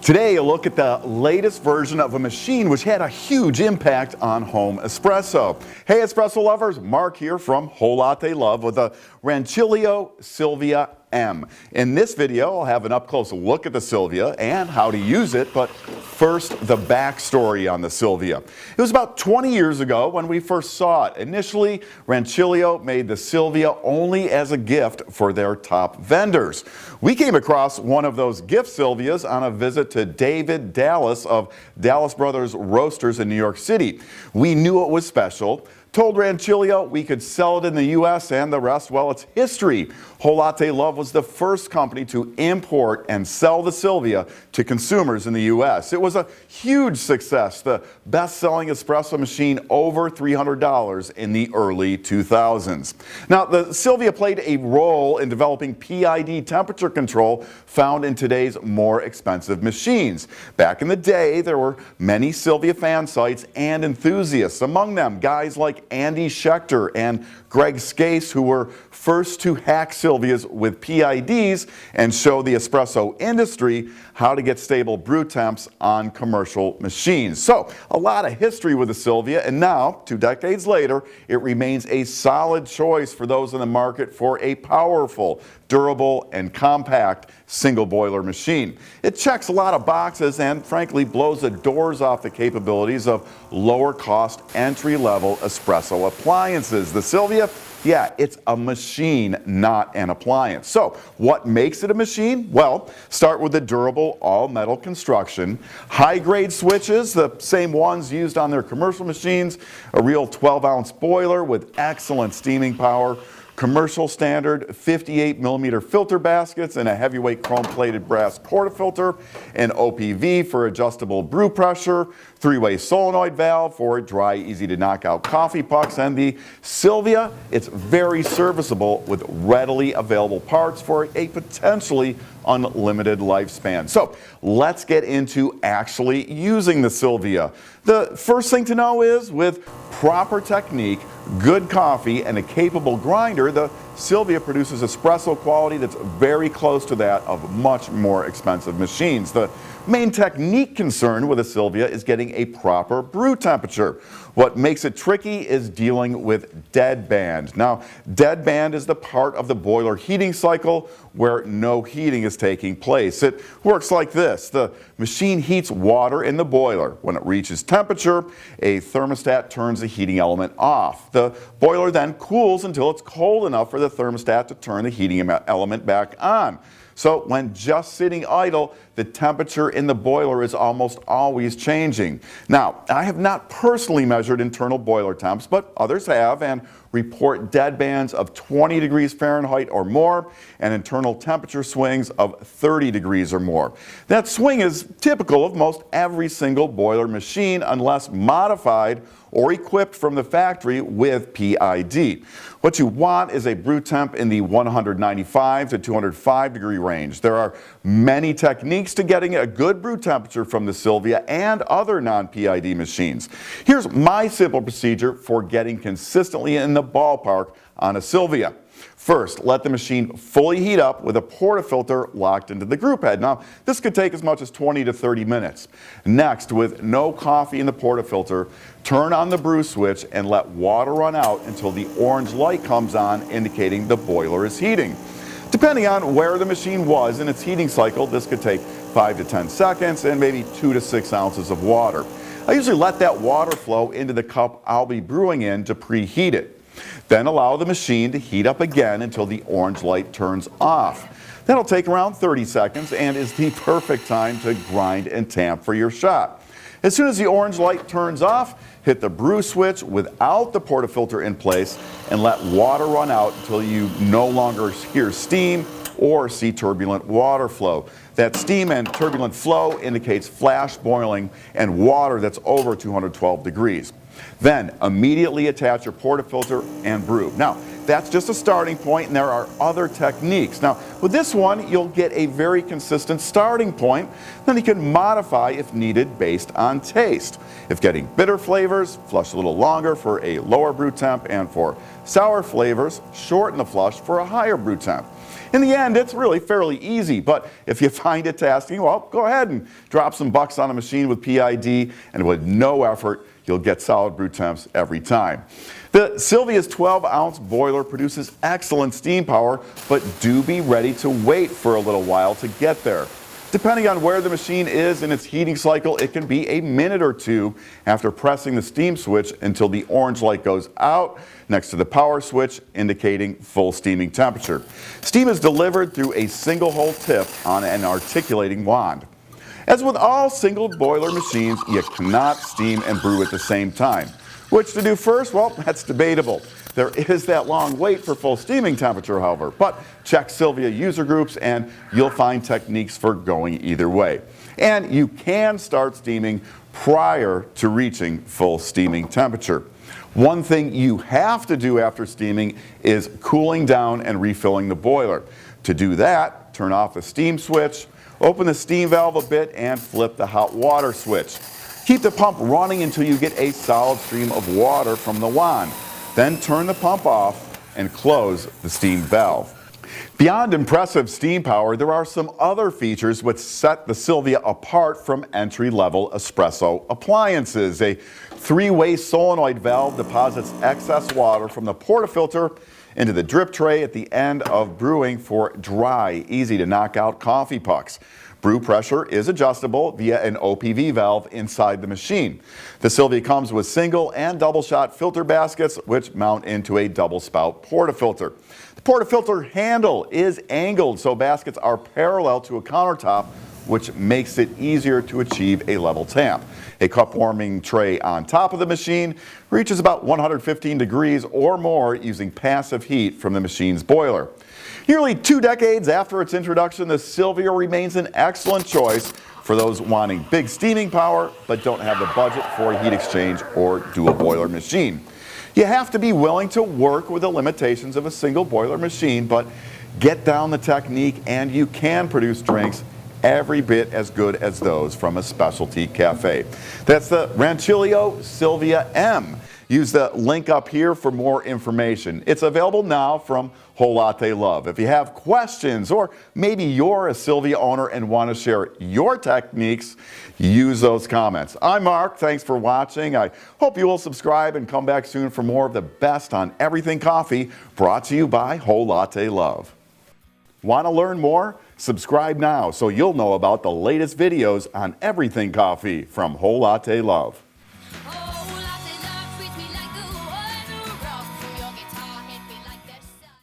Today, a look at the latest version of a machine which had a huge impact on home espresso. Hey espresso lovers, Marc here from Whole Latte Love with the Rancilio Silvia M. In this video, I'll have an up-close look at the Silvia and how to use it, but first, the backstory on the Silvia. It was about 20 years ago when we first saw it. Initially, Rancilio made the Silvia only as a gift for their top vendors. We came across one of those gift Silvias on a visit to David Dallas of Dallas Brothers Roasters in New York City. We knew it was special, told Rancilio we could sell it in the U.S. and the rest, well, it's history. Whole Latte Love was the first company to import and sell the Silvia to consumers in the U.S. It was a huge success, the best-selling espresso machine over $300 in the early 2000s. Now, the Silvia played a role in developing PID temperature control found in today's more expensive machines. Back in the day, there were many Silvia fan sites and enthusiasts, among them guys like Andy Schechter and Greg Skase, who were first to hack Silvias with PIDs and show the espresso industry how to get stable brew temps on commercial machines. So, a lot of history with the Silvia, and now, 2 decades later, it remains a solid choice for those in the market for a powerful, durable, and compact single boiler machine. It checks a lot of boxes and frankly blows the doors off the capabilities of lower cost entry-level espresso appliances. The Silvia, yeah, it's a machine, not an appliance. So, what makes it a machine? Well, start with the durable all-metal construction, high-grade switches, the same ones used on their commercial machines, a real 12-ounce boiler with excellent steaming power, commercial standard 58mm filter baskets and a heavyweight chrome-plated brass portafilter, an OPV for adjustable brew pressure, 3-way solenoid valve for dry, easy-to-knock-out coffee pucks, and the Silvia, it's very serviceable with readily available parts for a potentially unlimited lifespan. So let's get into actually using the Silvia. The first thing to know is with proper technique, good coffee, and a capable grinder, the Silvia produces espresso quality that's very close to that of much more expensive machines. The main technique concern with a Silvia is getting a proper brew temperature. What makes it tricky is dealing with deadband. Now, deadband is the part of the boiler heating cycle where no heating is taking place. It works like this. The machine heats water in the boiler. When it reaches temperature, a thermostat turns the heating element off. The boiler then cools until it's cold enough for the thermostat to turn the heating element back on. So when just sitting idle, the temperature in the boiler is almost always changing. Now, I have not personally measured internal boiler temps, but others have and report deadbands of 20 degrees Fahrenheit or more and internal temperature swings of 30 degrees or more. That swing is typical of most every single boiler machine unless modified or equipped from the factory with PID. What you want is a brew temp in the 195 to 205 degree range. There are many techniques to getting a good brew temperature from the Silvia and other non-PID machines. Here's my simple procedure for getting consistently in the ballpark on a Silvia. First, let the machine fully heat up with a portafilter locked into the group head. Now, this could take as much as 20 to 30 minutes. Next, with no coffee in the portafilter, turn on the brew switch and let water run out until the orange light comes on, indicating the boiler is heating. Depending on where the machine was in its heating cycle, this could take 5 to 10 seconds and maybe 2 to 6 ounces of water. I usually let that water flow into the cup I'll be brewing in to preheat it. Then allow the machine to heat up again until the orange light turns off. That'll take around 30 seconds and is the perfect time to grind and tamp for your shot. As soon as the orange light turns off, hit the brew switch without the portafilter in place and let water run out until you no longer hear steam or see turbulent water flow. That steam and turbulent flow indicates flash boiling and water that's over 212 degrees. Then immediately attach your portafilter and brew. Now, that's just a starting point, and there are other techniques. Now, with this one, you'll get a very consistent starting point. Then you can modify if needed based on taste. If getting bitter flavors, flush a little longer for a lower brew temp, and for sour flavors, shorten the flush for a higher brew temp. In the end, it's really fairly easy, but if you find it tasking, well, go ahead and drop some bucks on a machine with PID, and with no effort, you'll get solid brew temps every time. The Silvia's 12-ounce boiler produces excellent steam power, but do be ready to wait for a little while to get there. Depending on where the machine is in its heating cycle, it can be a minute or two after pressing the steam switch until the orange light goes out next to the power switch, indicating full steaming temperature. Steam is delivered through a single hole tip on an articulating wand. As with all single boiler machines, you cannot steam and brew at the same time. Which to do first? Well, that's debatable. There is that long wait for full steaming temperature, however, but check Silvia user groups and you'll find techniques for going either way. And you can start steaming prior to reaching full steaming temperature. One thing you have to do after steaming is cooling down and refilling the boiler. To do that, turn off the steam switch, open the steam valve a bit, and flip the hot water switch. Keep the pump running until you get a solid stream of water from the wand. Then turn the pump off and close the steam valve. Beyond impressive steam power, there are some other features which set the Silvia apart from entry-level espresso appliances. A three-way solenoid valve deposits excess water from the portafilter into the drip tray at the end of brewing for dry, easy to knock out coffee pucks. Brew pressure is adjustable via an OPV valve inside the machine. The Silvia comes with single and double shot filter baskets which mount into a double spout portafilter. The portafilter handle is angled so baskets are parallel to a countertop, which makes it easier to achieve a level temp. A cup warming tray on top of the machine reaches about 115 degrees or more using passive heat from the machine's boiler. Nearly 2 decades after its introduction, the Silvia remains an excellent choice for those wanting big steaming power but don't have the budget for a heat exchange or dual boiler machine. You have to be willing to work with the limitations of a single boiler machine, but get down the technique and you can produce drinks every bit as good as those from a specialty cafe. That's the Rancilio Silvia M. Use the link up here for more information. It's available now from Whole Latte Love. If you have questions or maybe you're a Silvia owner and want to share your techniques, use those comments. I'm Mark. Thanks for watching. I hope you will subscribe and come back soon for more of the best on everything coffee, brought to you by Whole Latte Love. Want to learn more? Subscribe now so you'll know about the latest videos on everything coffee from Whole Latte Love.